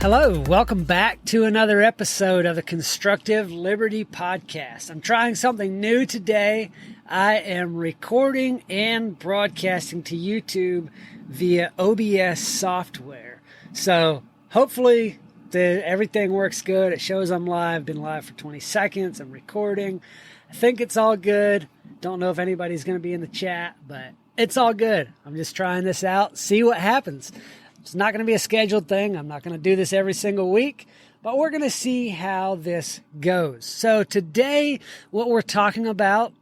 Hello, welcome back to another episode of the Constructive Liberty Podcast. I'm trying something new today. I am recording and broadcasting to YouTube via OBS software. So hopefully everything works good. It shows I'm live. Been live for 20 seconds. I'm recording. I think it's all good. Don't know if anybody's going to be in the chat, but it's all good. I'm just trying this out, see what happens. It's not going to be a scheduled thing. I'm not going to do this every single week, but we're going to see how this goes. So today, what we're talking about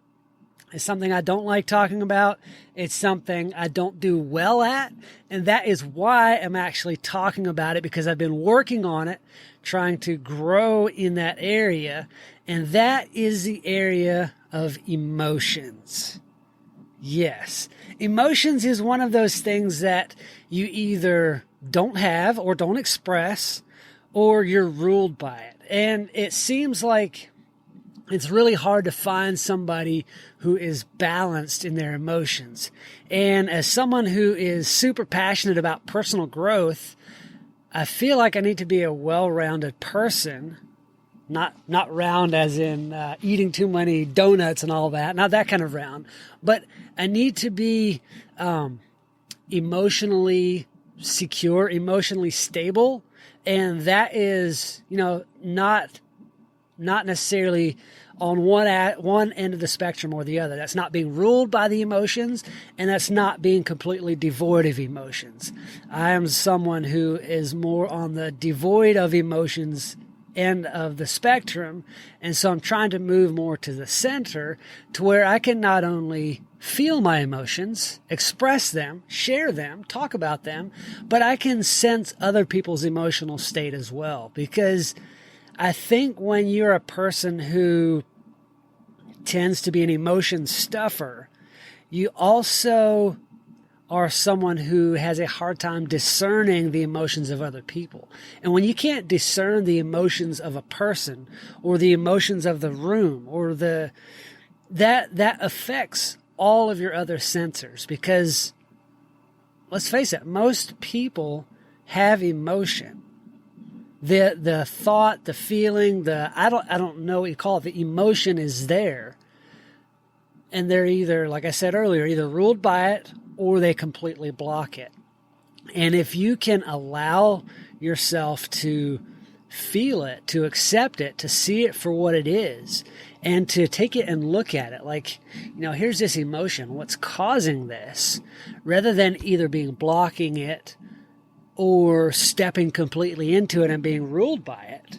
is something I don't like talking about. It's something I don't do well at, and that is why I'm actually talking about it, because I've been working on it, trying to grow in that area, and that is the area of emotions. Yes. Emotions is one of those things that you either don't have or don't express, or you're ruled by it. And it seems like it's really hard to find somebody who is balanced in their emotions. And as someone who is super passionate about personal growth, I feel like I need to be a well-rounded person. Not round as in eating too many donuts and all that, not that kind of round, but I need to be emotionally secure, emotionally stable, and that is, not necessarily on one end of the spectrum or the other. That's not being ruled by the emotions, and that's not being completely devoid of emotions. I am someone who is more on the devoid of emotions end of the spectrum, and so I'm trying to move more to the center, to where I can not only feel my emotions, express them, share them, talk about them, but I can sense other people's emotional state as well. Because I think when you're a person who tends to be an emotion stuffer, you also are someone who has a hard time discerning the emotions of other people. And when you can't discern the emotions of a person or the emotions of the room or that affects all of your other sensors, because let's face it, most people have emotion. The thought, the feeling, I don't know what you call it, the emotion is there. And they're either, like I said earlier, either ruled by it or they completely block it. And if you can allow yourself to feel it, to accept it, to see it for what it is, and to take it and look at it like, here's this emotion, what's causing this, rather than either blocking it or stepping completely into it and being ruled by it.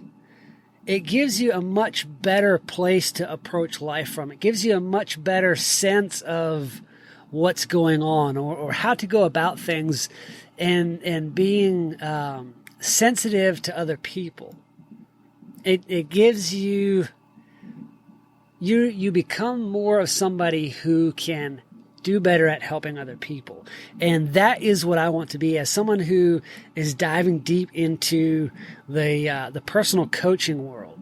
It gives you a much better place to approach life from. It gives you a much better sense of what's going on, or how to go about things, and being sensitive to other people. It gives you become more of somebody who can do better at helping other people. And that is what I want to be, as someone who is diving deep into the personal coaching world.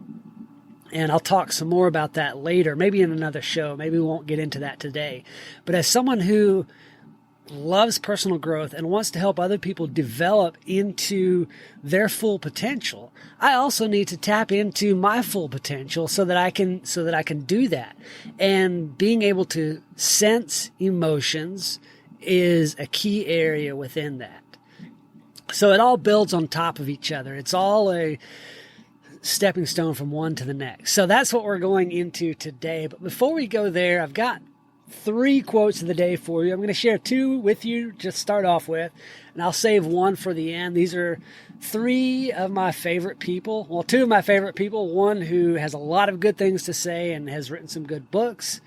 And I'll talk some more about that later, maybe in another show. Maybe we won't get into that today. But as someone who loves personal growth and wants to help other people develop into their full potential, I also need to tap into my full potential so that I can do that. And being able to sense emotions is a key area within that. So it all builds on top of each other. It's all a stepping stone from one to the next. So that's what we're going into today. But before we go there, I've got 3 quotes of the day for you. I'm going to share 2 with you, just start off with, and I'll save 1 for the end. These are 3 of my favorite people. Well, 2 of my favorite people. One who has a lot of good things to say and has written some good books.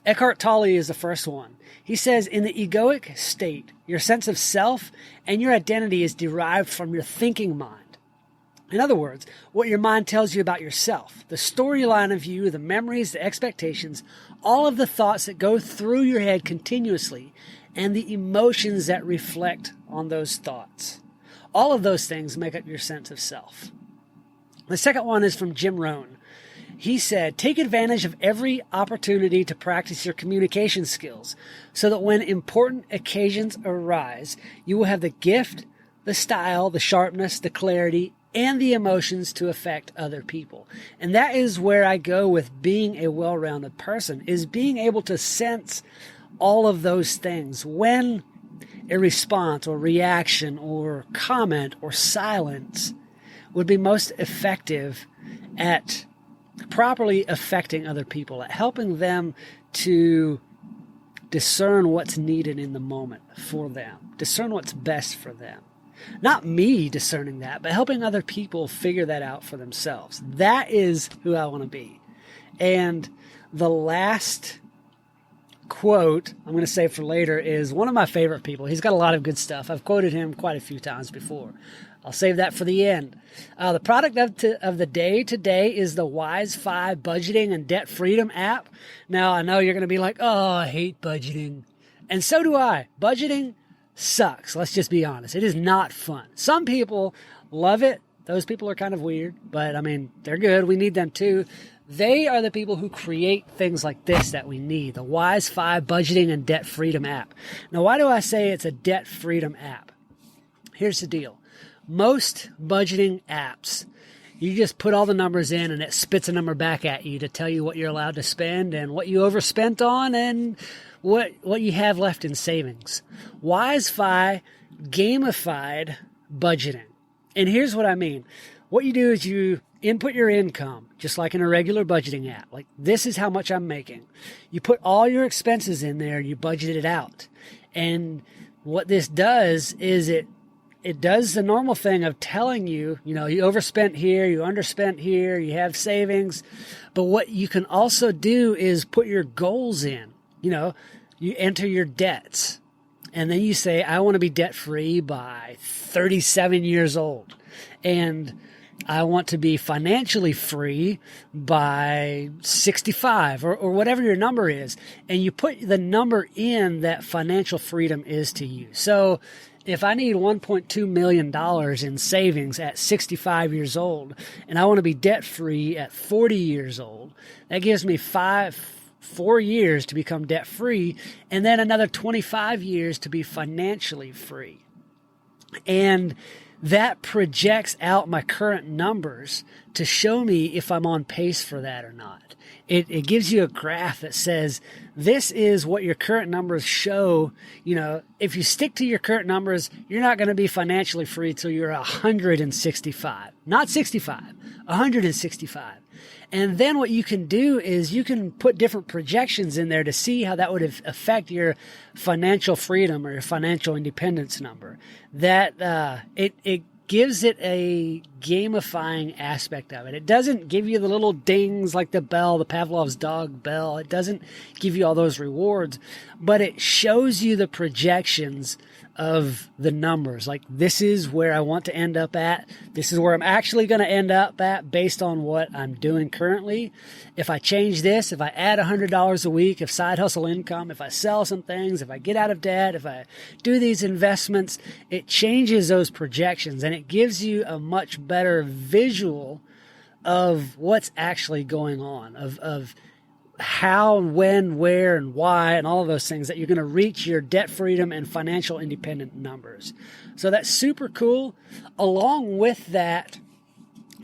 Eckhart Tolle is the first one. He says, in the egoic state, your sense of self and your identity is derived from your thinking mind. In other words, what your mind tells you about yourself, the storyline of you, the memories, the expectations, all of the thoughts that go through your head continuously, and the emotions that reflect on those thoughts. All of those things make up your sense of self. The second one is from Jim Rohn. He said, take advantage of every opportunity to practice your communication skills so that when important occasions arise, you will have the gift the style, the sharpness, the clarity, and the emotions to affect other people. And that is where I go with being a well-rounded person, is being able to sense all of those things when a response or reaction or comment or silence would be most effective at properly affecting other people, at helping them to discern what's needed in the moment for them, discern what's best for them. Not me discerning that, but helping other people figure that out for themselves. That is who I want to be. And the last quote I'm going to save for later is one of my favorite people. He's got a lot of good stuff. I've quoted him quite a few times before. I'll save that for the end. The product of the day today is the Wise5 Budgeting and Debt Freedom app. Now, I know you're going to be like, oh, I hate budgeting. And so do I. Budgeting sucks. Let's just be honest. It is not fun. Some people love it. Those people are kind of weird, but I mean, they're good. We need them too. They are the people who create things like this that we need. The Wise5 Budgeting and Debt Freedom app. Now, why do I say it's a debt freedom app? Here's the deal. Most budgeting apps, you just put all the numbers in and it spits a number back at you to tell you what you're allowed to spend and what you overspent on and what you have left in savings. Wise5 gamified budgeting. And here's what I mean. What you do is you input your income, just like in a regular budgeting app. Like, this is how much I'm making. You put all your expenses in there, you budget it out. And what this does is it does the normal thing of telling you, you overspent here, you underspent here, you have savings. But what you can also do is put your goals in. You enter your debts. And then you say, I want to be debt-free by 37 years old. And I want to be financially free by 65 or whatever your number is. And you put the number in that financial freedom is to you. So if I need $1.2 million in savings at 65 years old and I want to be debt-free at 40 years old, that gives me 4 years to become debt-free and then another 25 years to be financially free. And that projects out my current numbers to show me if I'm on pace for that or not. It gives you a graph that says, this is what your current numbers show. If you stick to your current numbers, you're not going to be financially free till you're 165. Not 65, 165. And then what you can do is you can put different projections in there to see how that would affect your financial freedom or your financial independence number. That it gives it a gamifying aspect of it. It doesn't give you the little dings like the bell, the Pavlov's dog bell. It doesn't give you all those rewards, but it shows you the projections of the numbers. Like, this is where I want to end up at. This is where I'm actually going to end up at based on what I'm doing currently. If I change this, if I add $100 a week of side hustle income, if I sell some things, if I get out of debt, if I do these investments, it changes those projections and it gives you a much better visual of what's actually going on, of how, when, where, and why, and all of those things that you're going to reach your debt freedom and financial independent numbers. So that's super cool. Along with that,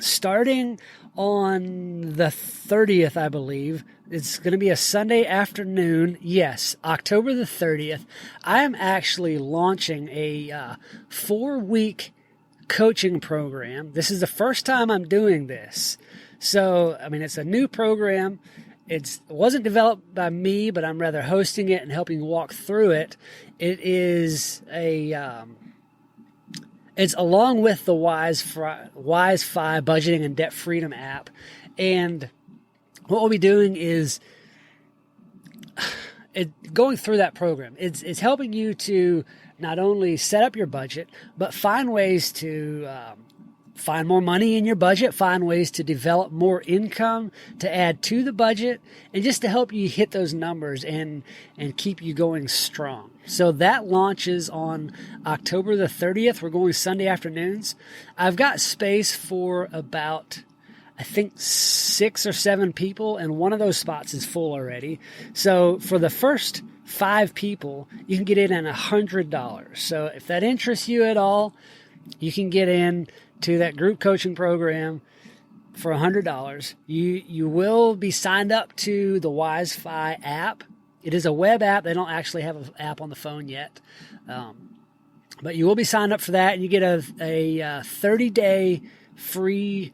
starting on the 30th, I believe, it's going to be a Sunday afternoon. Yes, October the 30th. I am actually launching a 4-week coaching program. This is the first time I'm doing this. So, it's a new program. It wasn't developed by me, but I'm rather hosting it and helping walk through it. It is it's along with the Wise5 Budgeting and Debt Freedom app. And what we'll be doing is going through that program. It's helping you to not only set up your budget, but find ways to find more money in your budget, find ways to develop more income to add to the budget, and just to help you hit those numbers and keep you going strong. So that launches on October the 30th. We're going Sunday afternoons. I've got space for about, I think, 6 or 7 people, and one of those spots is full already. So for the first 5 people, you can get in at $100. So if that interests you at all, you can get in to that group coaching program for $100. You will be signed up to the Wi-Fi app. It is a web app. They don't actually have an app on the phone yet. But you will be signed up for that, and you get a 30-day free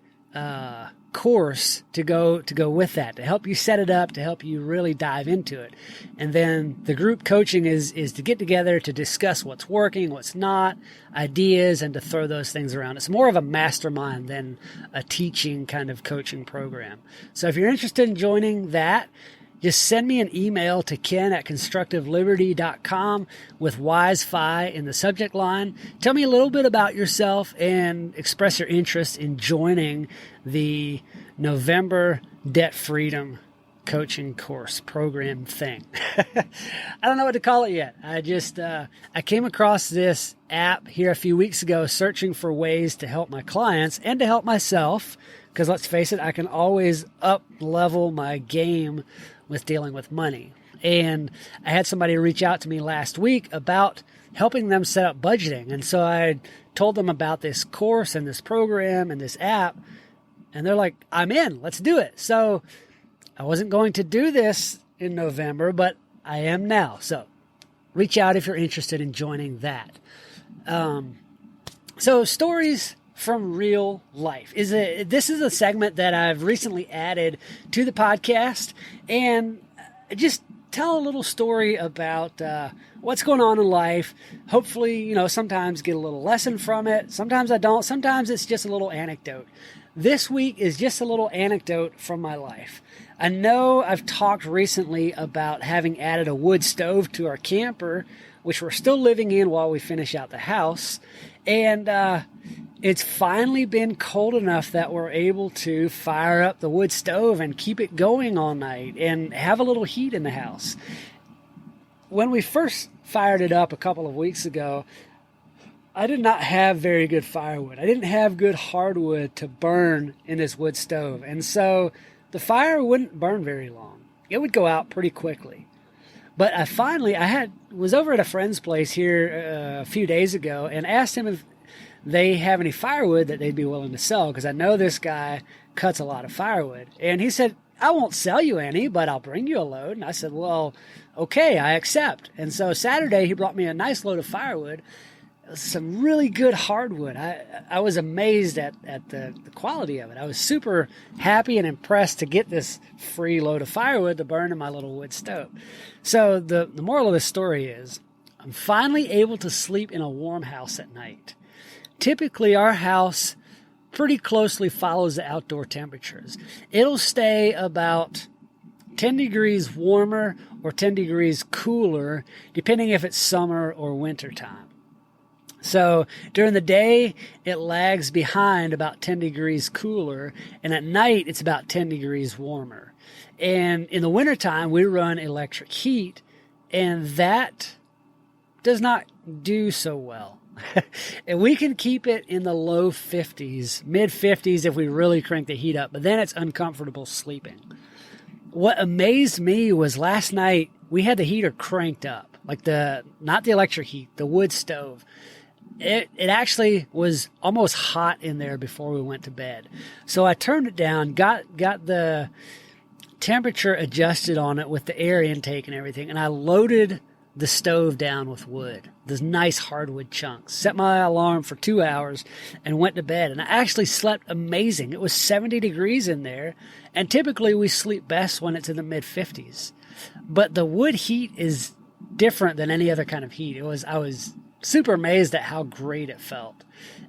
course to go with that, to help you set it up, to help you really dive into it. And then the group coaching is to get together to discuss what's working, what's not, ideas, and to throw those things around. It's more of a mastermind than a teaching kind of coaching program. So if you're interested in joining that, just send me an email to ken@constructiveliberty.com with WiseFi in the subject line. Tell me a little bit about yourself and express your interest in joining the November Debt Freedom Coaching Course Program thing. I don't know what to call it yet. I came across this app here a few weeks ago searching for ways to help my clients and to help myself, because let's face it, I can always up-level my game with dealing with money. And I had somebody reach out to me last week about helping them set up budgeting. And so I told them about this course and this program and this app. And they're like, I'm in, let's do it. So I wasn't going to do this in November, but I am now. So reach out if you're interested in joining that. So stories from real life this is a segment that I've recently added to the podcast, and just tell a little story about what's going on in life. Hopefully, sometimes get a little lesson from it. Sometimes I don't. Sometimes it's just a little anecdote. This week is just a little anecdote from my life. I know I've talked recently about having added a wood stove to our camper, which we're still living in while we finish out the house. And it's finally been cold enough that we're able to fire up the wood stove and keep it going all night and have a little heat in the house. When we first fired it up a couple of weeks ago, I did not have very good firewood. I didn't have good hardwood to burn in this wood stove. And so the fire wouldn't burn very long. It would go out pretty quickly. But I was over at a friend's place here a few days ago and asked him if they have any firewood that they'd be willing to sell, because I know this guy cuts a lot of firewood. And he said, I won't sell you any, but I'll bring you a load. And I said, well, okay, I accept. And so Saturday he brought me a nice load of firewood, some really good hardwood. I was amazed at the quality of it. I was super happy and impressed to get this free load of firewood to burn in my little wood stove. So the moral of the story is I'm finally able to sleep in a warm house at night. Typically, our house pretty closely follows the outdoor temperatures. It'll stay about 10 degrees warmer or 10 degrees cooler, depending if it's summer or winter time. So during the day, it lags behind about 10 degrees cooler, and at night, it's about 10 degrees warmer. And in the wintertime, we run electric heat, and that does not do so well. And we can keep it in the low 50s, mid 50s if we really crank the heat up, but then it's uncomfortable sleeping. What amazed me was last night we had the heater cranked up, like not the electric heat, the wood stove. It actually was almost hot in there before we went to bed. So I turned it down, got the temperature adjusted on it with the air intake and everything, and I loaded the stove down with wood, those nice hardwood chunks, set my alarm for 2 hours and went to bed. And I actually slept amazing. It was 70 degrees in there. And typically we sleep best when it's in the mid 50s, but the wood heat is different than any other kind of heat. I was super amazed at how great it felt.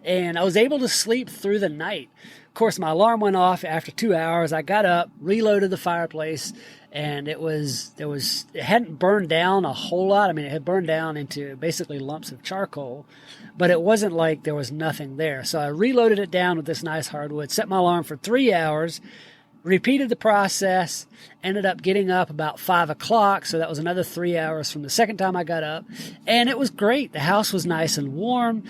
And I was able to sleep through the night. Of course, my alarm went off after 2 hours. I got up, reloaded the fireplace, and it hadn't burned down a whole lot. I mean, it had burned down into basically lumps of charcoal, but it wasn't like there was nothing there. So I reloaded it down with this nice hardwood, set my alarm for 3 hours, repeated the process, ended up getting up about 5 o'clock. So that was another 3 hours from the second time I got up, and it was great. The house was nice and warm.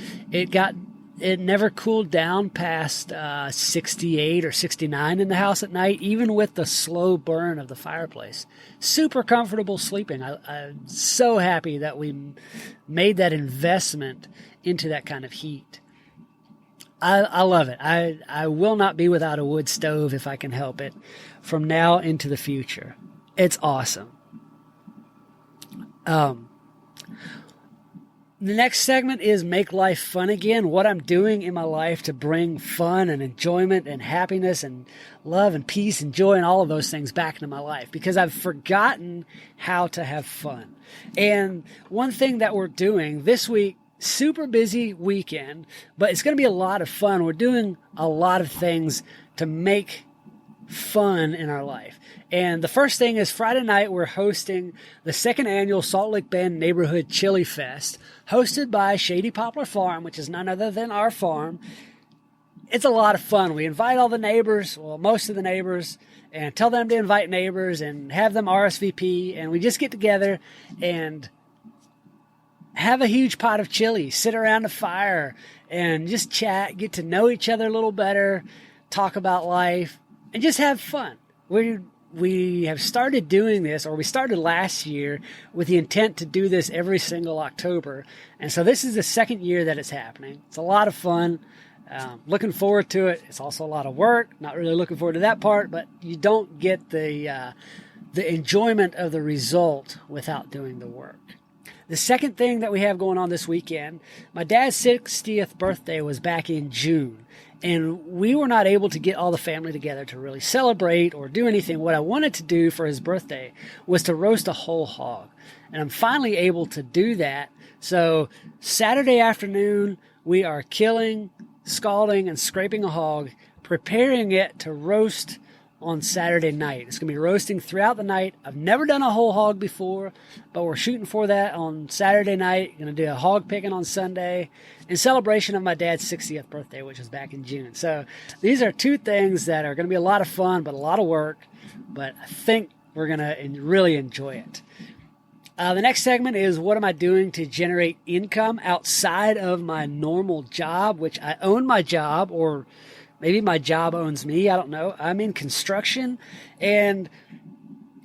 It never cooled down past 68 or 69 in the house at night, even with the slow burn of the fireplace. Super comfortable sleeping. I'm so happy that we made that investment into that kind of heat. I love it. I will not be without a wood stove if I can help it from now into the future. It's awesome. The next segment is Make Life Fun Again, what I'm doing in my life to bring fun and enjoyment and happiness and love and peace and joy and all of those things back into my life, because I've forgotten how to have fun. And one thing that we're doing this week, super busy weekend, but it's going to be a lot of fun. We're doing a lot of things to make fun in our life. And the first thing is Friday night, we're hosting the second annual Salt Lake Bend Neighborhood Chili Fest, hosted by Shady Poplar Farm, which is none other than our farm. It's a lot of fun. We invite all the neighbors, well, most of the neighbors, and tell them to invite neighbors and have them RSVP. And we just get together and have a huge pot of chili, sit around a fire and just chat, get to know each other a little better, talk about life, and just have fun. We have started doing this, or we started last year with the intent to do this every single October. And so this is the second year that it's happening. It's a lot of fun. Looking forward to it. It's also a lot of work. Not really looking forward to that part, but you don't get the enjoyment of the result without doing the work. The second thing that we have going on this weekend, my dad's 60th birthday was back in June, and we were not able to get all the family together to really celebrate or do anything. What I wanted to do for his birthday was to roast a whole hog, and I'm finally able to do that. So Saturday afternoon, we are killing, scalding, and scraping a hog, preparing it to roast on Saturday night. It's going to be roasting throughout the night. I've never done a whole hog before, but we're shooting for that on Saturday night. Going to do a hog picking on Sunday in celebration of my dad's 60th birthday, which is back in June. So these are two things that are going to be a lot of fun, but a lot of work. But I think we're going to really enjoy it. The next segment is what am I doing to generate income outside of my normal job, which I own my job, or maybe my job owns me. I don't know. I'm in construction, and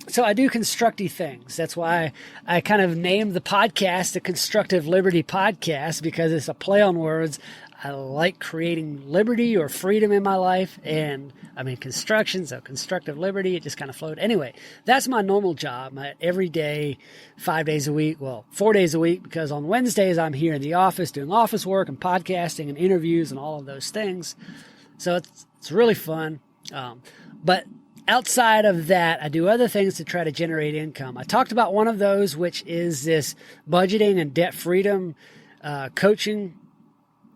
so I do constructive things. That's why I kind of named the podcast the Constructive Liberty Podcast, because it's a play on words. I like creating liberty or freedom in my life, and I'm in construction, so constructive liberty, it just kind of flowed. Anyway, that's my normal job, my every day, 5 days a week, well, 4 days a week, because on Wednesdays I'm here in the office doing office work and podcasting and interviews and all of those things. So it's really fun. But outside of that, I do other things to try to generate income. I talked about one of those, which is this budgeting and debt freedom coaching,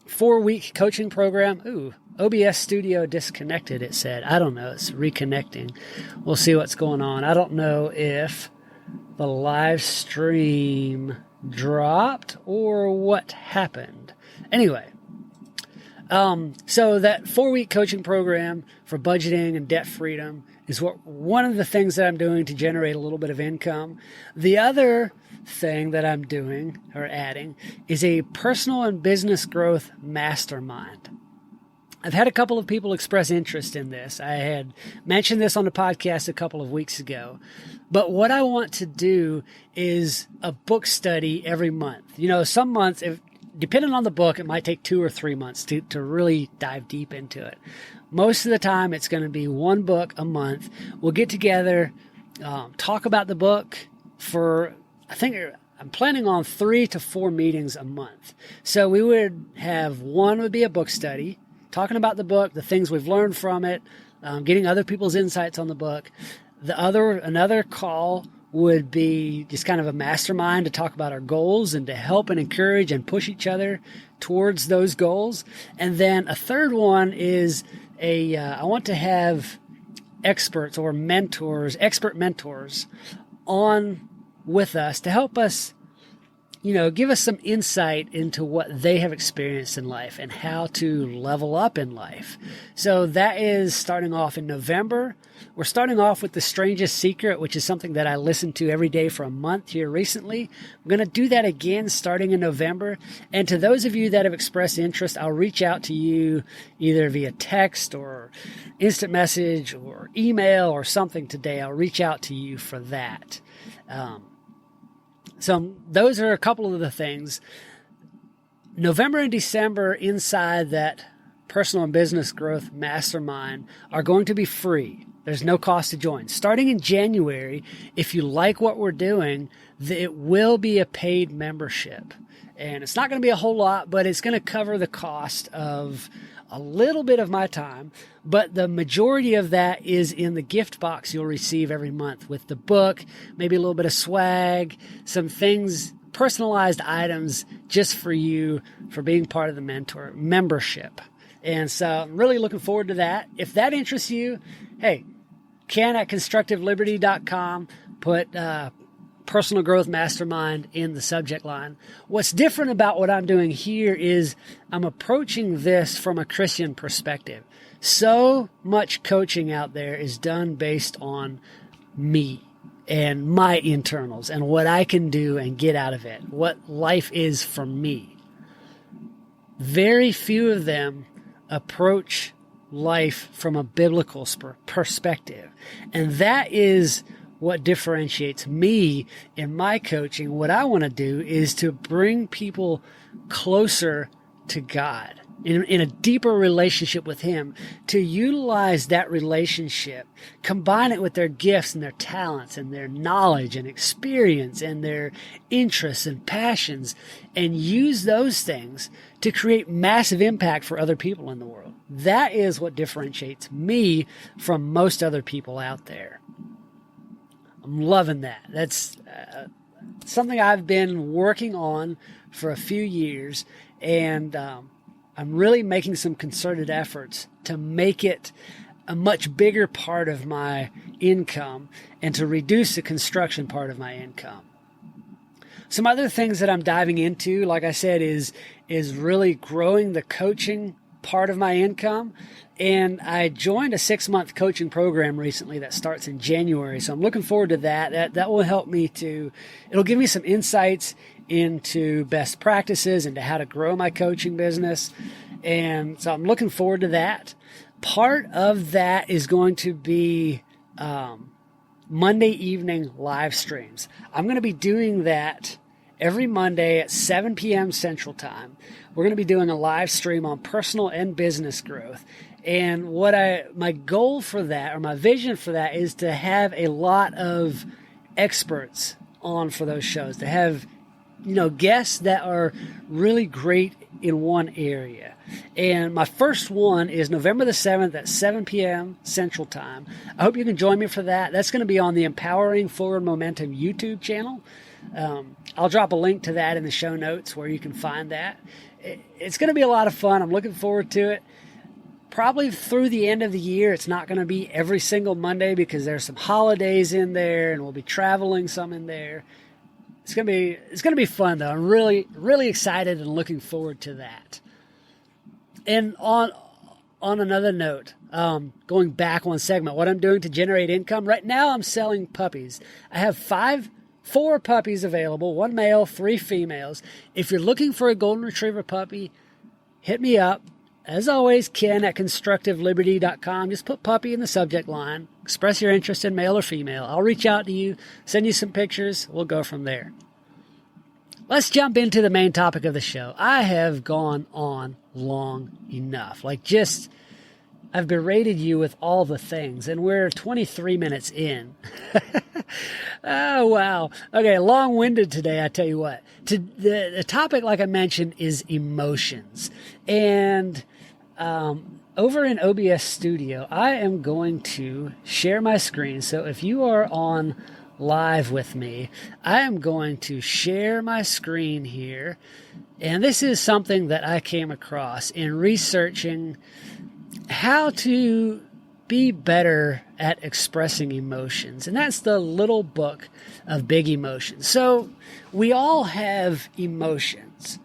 4-week coaching program. Ooh, OBS Studio disconnected, it said. I don't know. It's reconnecting. We'll see what's going on. I don't know if the live stream dropped or what happened. Anyway. So that 4-week coaching program for budgeting and debt freedom is one of the things that I'm doing to generate a little bit of income. The other thing that I'm doing or adding is a personal and business growth mastermind. I've had a couple of people express interest in this. I had mentioned this on the podcast a couple of weeks ago. But what I want to do is a book study every month. You know, some months, depending on the book, it might take 2 or 3 months to really dive deep into it. Most of the time, it's going to be one book a month. We'll get together, talk about the book for, I think I'm planning on 3 to 4 meetings a month. So we would have one would be a book study, talking about the book, the things we've learned from it, getting other people's insights on the book. Another call would be just kind of a mastermind to talk about our goals and to help and encourage and push each other towards those goals. And then a third one is I want to have experts or expert mentors on with us to help us, give us some insight into what they have experienced in life and how to level up in life. So that is starting off in November. We're starting off with The Strangest Secret, which is something that I listened to every day for a month here recently. I'm going to do that again starting in November. And to those of you that have expressed interest, I'll reach out to you either via text or instant message or email or something today. I'll reach out to you for that. So those are a couple of the things. November and December inside that Personal and Business Growth Mastermind are going to be free. There's no cost to join. Starting in January, if you like what we're doing, it will be a paid membership. And it's not going to be a whole lot, but it's going to cover the cost of a little bit of my time. But the majority of that is in the gift box you'll receive every month with the book, maybe a little bit of swag, some things, personalized items just for you for being part of the mentor membership. And so I'm really looking forward to that. If that interests you, hey, Ken at ConstructiveLiberty.com, put Personal Growth Mastermind in the subject line. What's different about what I'm doing here is I'm approaching this from a Christian perspective. So much coaching out there is done based on me and my internals and what I can do and get out of it, what life is for me. Very few of them approach life from a biblical perspective. And that is what differentiates me in my coaching. What I want to do is to bring people closer to God, in a deeper relationship with Him, to utilize that relationship, combine it with their gifts and their talents and their knowledge and experience and their interests and passions, and use those things to create massive impact for other people in the world. That is what differentiates me from most other people out there. I'm loving that. That's something I've been working on for a few years, and I'm really making some concerted efforts to make it a much bigger part of my income and to reduce the construction part of my income. Some other things that I'm diving into, like I said, is really growing the coaching part of my income. And I joined a 6-month coaching program recently that starts in January. So I'm looking forward to that. That will help me it'll give me some insights into best practices and to how to grow my coaching business. And so I'm looking forward to that. Part of that is going to be Monday evening live streams. I'm going to be doing that every Monday at 7 p.m. Central Time. We're going to be doing a live stream on personal and business growth. And my goal for that, or my vision for that, is to have a lot of experts on for those shows, to have, guests that are really great in one area. And my first one is November the 7th at 7 p.m. Central Time. I hope you can join me for that. That's going to be on the Empowering Forward Momentum YouTube channel. I'll drop a link to that in the show notes where you can find that. It's going to be a lot of fun. I'm looking forward to it. Probably through the end of the year. It's not going to be every single Monday because there's some holidays in there and we'll be traveling some in there. It's going to be fun though. I'm really, really excited and looking forward to that. And on another note, going back one segment, what I'm doing to generate income right now, I'm selling puppies. I have 4 puppies available, 1 male, 3 females. If you're looking for a golden retriever puppy, hit me up. As always, Ken at ConstructiveLiberty.com. Just put puppy in the subject line. Express your interest in male or female. I'll reach out to you, send you some pictures. We'll go from there. Let's jump into the main topic of the show. I have gone on long enough. I've berated you with all the things, and we're 23 minutes in. Oh, wow. Okay, long-winded today, I tell you what. The topic, like I mentioned, is emotions. And over in OBS Studio, I am going to share my screen. So if you are on live with me, I am going to share my screen here. And this is something that I came across in researching how to be better at expressing emotions. And that's the Little Book of Big Emotions. So we all have emotions.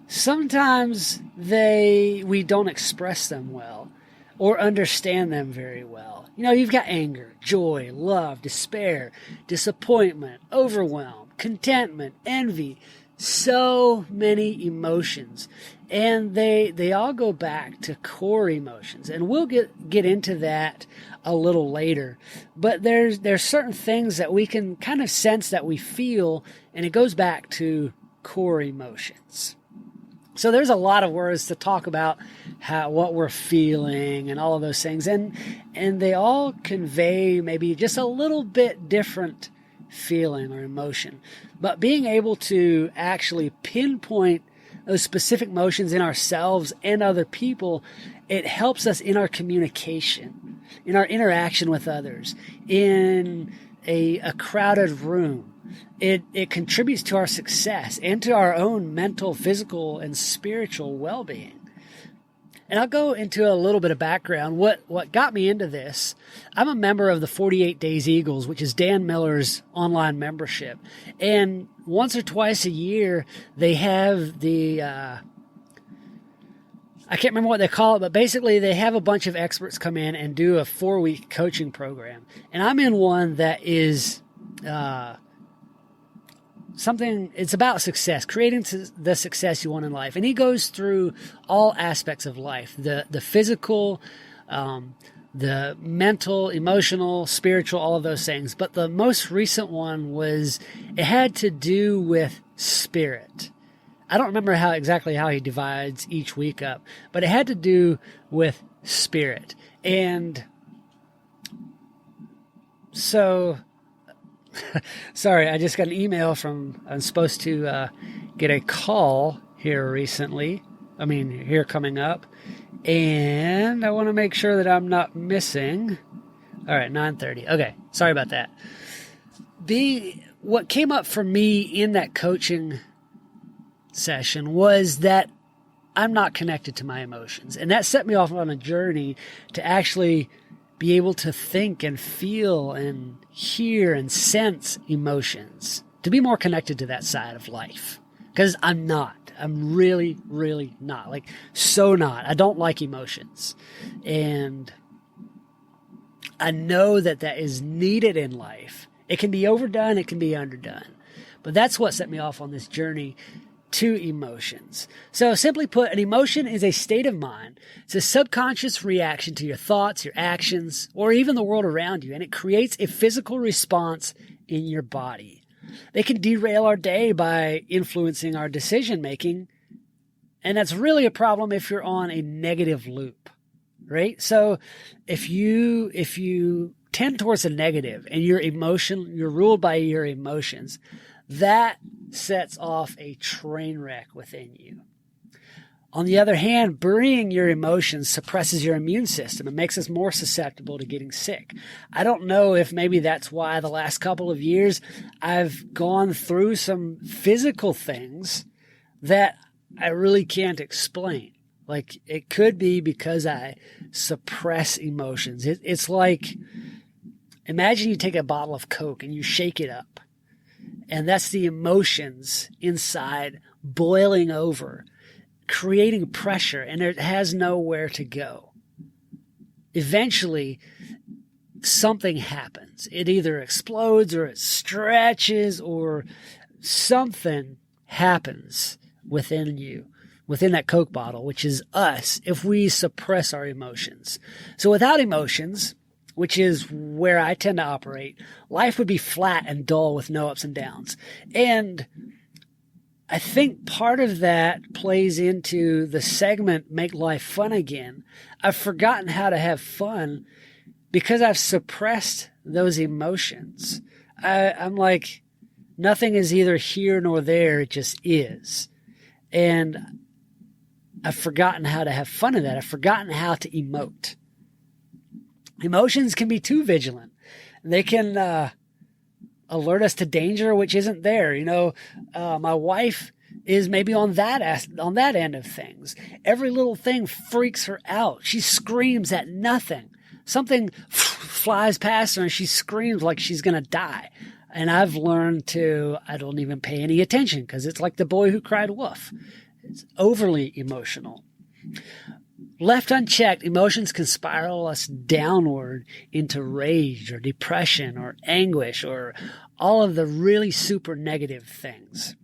Sometimes we don't express them well or understand them very well. You've got anger, joy, love, despair, disappointment, overwhelm, contentment, envy, so many emotions. And they all go back to core emotions. And we'll get into that a little later. But there's certain things that we can kind of sense that we feel, and it goes back to core emotions. So there's a lot of words to talk about what we're feeling and all of those things. And they all convey maybe just a little bit different feeling or emotion. But being able to actually pinpoint those specific emotions in ourselves and other people, it helps us in our communication, in our interaction with others, in a crowded room. It contributes to our success and to our own mental, physical, and spiritual well-being. And I'll go into a little bit of background. What got me into this, I'm a member of the 48 Days Eagles, which is Dan Miller's online membership. And once or twice a year, they have the, I can't remember what they call it, but basically they have a bunch of experts come in and do a 4-week coaching program. And I'm in one that is it's about success, creating the success you want in life. And he goes through all aspects of life, the physical, the mental, emotional, spiritual, all of those things. But the most recent one it had to do with spirit. I don't remember exactly how he divides each week up, but it had to do with spirit. And so, sorry, I just got an email I'm supposed to get a call here here coming up. And I want to make sure that I'm not missing. All right, 9:30. Okay, sorry about that. What came up for me in that coaching session was that I'm not connected to my emotions. And that set me off on a journey to actually be able to think and feel and hear and sense emotions, to be more connected to that side of life. Because I'm not. I'm really, really not. So not. I don't like emotions. And I know that is needed in life. It can be overdone. It can be underdone. But that's what set me off on this journey to emotions. So simply put, an emotion is a state of mind. It's a subconscious reaction to your thoughts, your actions, or even the world around you. And it creates a physical response in your body. They can derail our day by influencing our decision making. And that's really a problem if you're on a negative loop, right? So if you tend towards the negative and you're ruled by your emotions, that sets off a train wreck within you. On the other hand, burying your emotions suppresses your immune system and makes us more susceptible to getting sick. I don't know if maybe that's why the last couple of years I've gone through some physical things that I really can't explain. It could be because I suppress emotions. It's like, imagine you take a bottle of Coke and you shake it up. And that's the emotions inside boiling over, creating pressure, and it has nowhere to go. Eventually, something happens. It either explodes or it stretches or something happens within you, within that Coke bottle, which is us, if we suppress our emotions. So without emotions, which is where I tend to operate, life would be flat and dull with no ups and downs. And I think part of that plays into the segment, Make Life Fun Again. I've forgotten how to have fun because I've suppressed those emotions. I'm like, nothing is either here nor there, it just is. And I've forgotten how to have fun in that. I've forgotten how to emote. Emotions can be too vigilant. They can alert us to danger, which isn't there. My wife is maybe on that end of things. Every little thing freaks her out. She screams at nothing. Something flies past her and she screams like she's going to die. And I've learned I don't even pay any attention because it's like the boy who cried wolf. It's overly emotional. Left unchecked, emotions can spiral us downward into rage or depression or anguish or all of the really super negative things.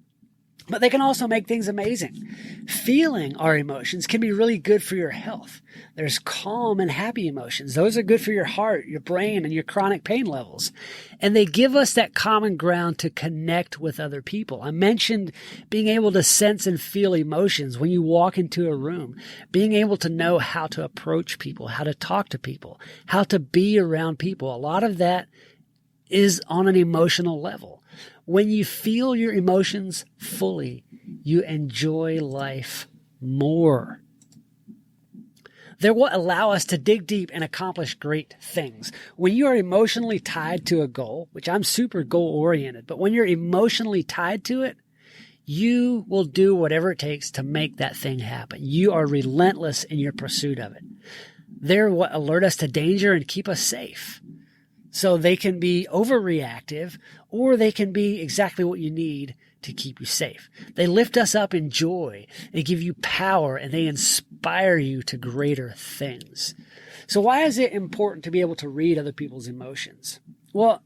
But they can also make things amazing. Feeling our emotions can be really good for your health. There's calm and happy emotions. Those are good for your heart, your brain, and your chronic pain levels. And they give us that common ground to connect with other people. I mentioned being able to sense and feel emotions when you walk into a room, being able to know how to approach people, how to talk to people, how to be around people. A lot of that is on an emotional level. When you feel your emotions fully, you enjoy life more. They're what allow us to dig deep and accomplish great things. When you are emotionally tied to a goal, which I'm super goal-oriented, but when you're emotionally tied to it, you will do whatever it takes to make that thing happen. You are relentless in your pursuit of it. They're what alert us to danger and keep us safe. So they can be overreactive, or they can be exactly what you need to keep you safe. They lift us up in joy. They give you power, and they inspire you to greater things. So why is it important to be able to read other people's emotions? Well,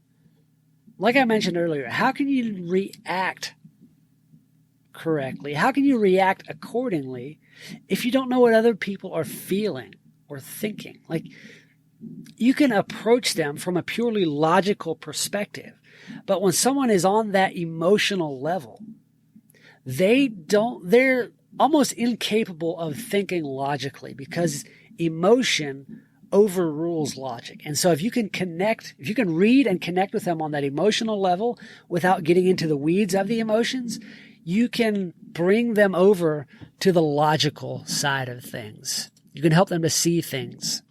like I mentioned earlier, how can you react correctly? How can you react accordingly if you don't know what other people are feeling or thinking? Like, you can approach them from a purely logical perspective. But when someone is on that emotional level, they're almost incapable of thinking logically because emotion overrules logic. And so if you can read and connect with them on that emotional level without getting into the weeds of the emotions, you can bring them over to the logical side of things. You can help them to see things.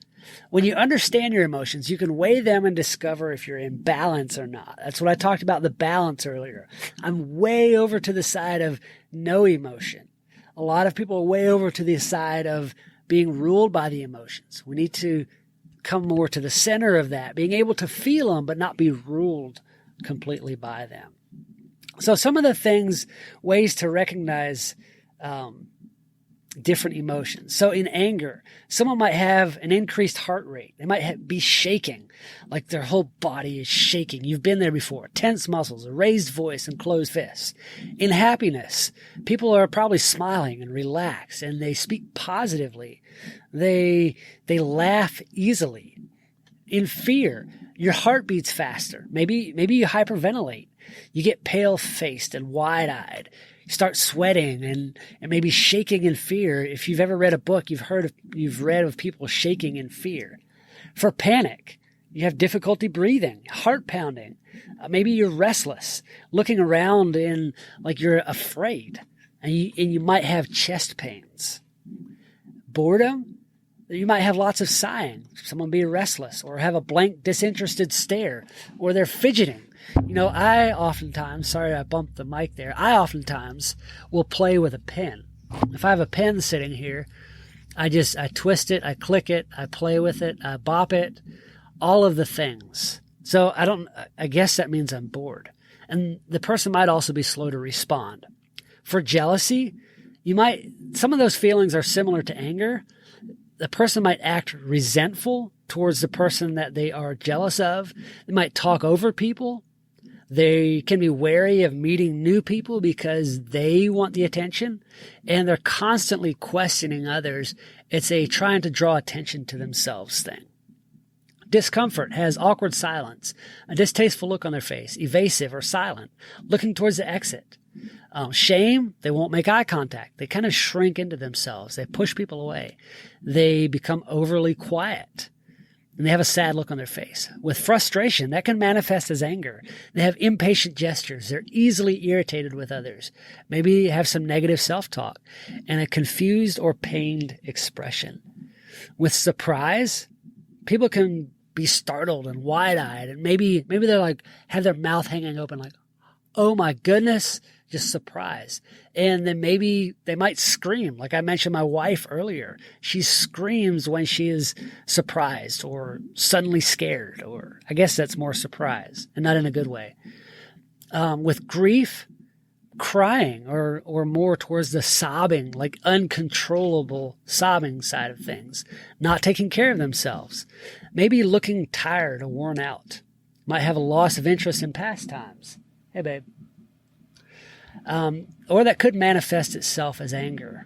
When you understand your emotions, you can weigh them and discover if you're in balance or not. That's what I talked about, the balance earlier. I'm way over to the side of no emotion. A lot of people are way over to the side of being ruled by the emotions. We need to come more to the center of that, being able to feel them but not be ruled completely by them. So some of the ways to recognize different emotions. So in anger, someone might have an increased heart rate. They might be shaking, like their whole body is shaking. You've been there before. Tense muscles, a raised voice, and closed fists. In happiness, people are probably smiling and relaxed, and they speak positively. They laugh easily. In fear, your heart beats faster. Maybe you hyperventilate. You get pale-faced and wide-eyed. Start sweating and maybe shaking in fear. If you've ever read a book, you've read of people shaking in fear. For panic, you have difficulty breathing, heart pounding. Maybe you're restless, looking around like you're afraid, and you might have chest pains. Boredom, you might have lots of sighing. Someone be restless or have a blank, disinterested stare, or they're fidgeting. I oftentimes, sorry I bumped the mic there, I oftentimes will play with a pen. If I have a pen sitting here, I twist it, I click it, I play with it, I bop it, all of the things. So I guess that means I'm bored. And the person might also be slow to respond. For jealousy, some of those feelings are similar to anger. The person might act resentful towards the person that they are jealous of. They might talk over people. They can be wary of meeting new people because they want the attention, and they're constantly questioning others. It's a trying to draw attention to themselves thing. Discomfort has awkward silence, a distasteful look on their face, evasive or silent, looking towards the exit. Shame, they won't make eye contact. They kind of shrink into themselves. They push people away. They become overly quiet. And they have a sad look on their face. With frustration, that can manifest as anger. They have impatient gestures. They're easily irritated with others. Maybe have some negative self-talk and a confused or pained expression. With surprise, people can be startled and wide-eyed, and maybe they're like have their mouth hanging open like, oh my goodness, just surprise. And then maybe they might scream. Like I mentioned my wife earlier. She screams when she is surprised or suddenly scared, or I guess that's more surprise and not in a good way. With grief, crying or more towards the sobbing, like uncontrollable sobbing side of things. Not taking care of themselves. Maybe looking tired or worn out. Might have a loss of interest in pastimes. Hey, babe. or that could manifest itself as anger.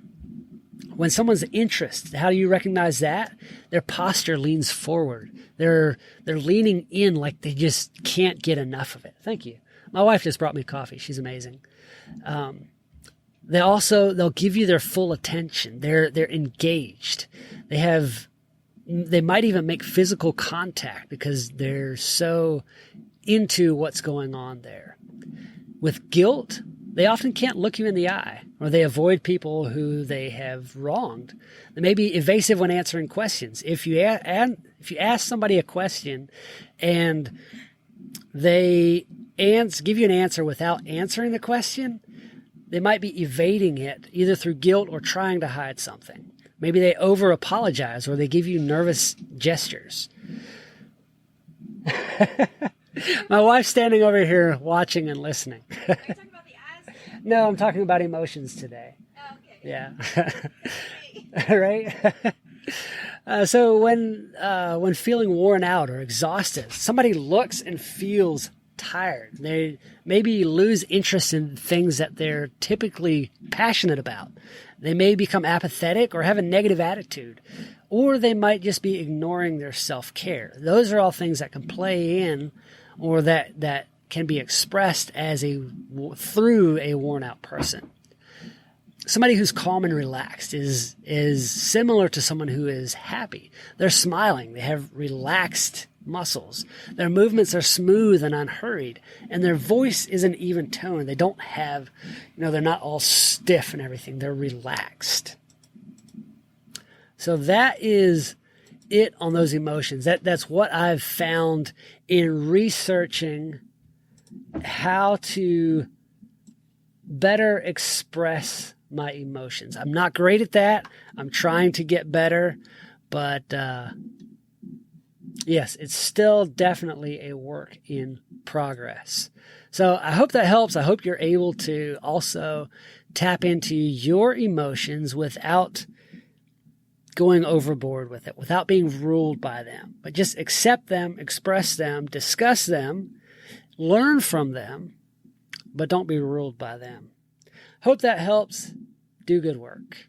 When someone's interest, how do you recognize that? Their posture leans forward. They're leaning in like they just can't get enough of it. Thank you. My wife just brought me coffee. She's amazing. They'll give you their full attention. They're engaged. They might even make physical contact because they're so into what's going on there. With guilt, they often can't look you in the eye, or they avoid people who they have wronged. They may be evasive when answering questions. If you ask somebody a question and they give you an answer without answering the question, they might be evading it either through guilt or trying to hide something. Maybe they over-apologize or they give you nervous gestures. My wife's standing over here watching and listening. Are you talking about the eyes? No, I'm talking about emotions today. Oh, okay. Yeah. Right? So when feeling worn out or exhausted, somebody looks and feels tired. They maybe lose interest in things that they're typically passionate about. They may become apathetic or have a negative attitude, or they might just be ignoring their self-care. Those are all things that can play in, or that can be expressed as through a worn out person. Somebody who's calm and relaxed is similar to someone who is happy. They're smiling. They have relaxed muscles. Their movements are smooth and unhurried, and their voice is an even tone. They don't have, they're not all stiff and everything. They're relaxed. So that is it on those emotions. That's what I've found in researching how to better express my emotions. I'm not great at that. I'm trying to get better, but yes, it's still definitely a work in progress. So I hope that helps. I hope you're able to also tap into your emotions without going overboard with it, without being ruled by them, but just accept them, express them, discuss them, learn from them, but don't be ruled by them. Hope that helps. Do good work.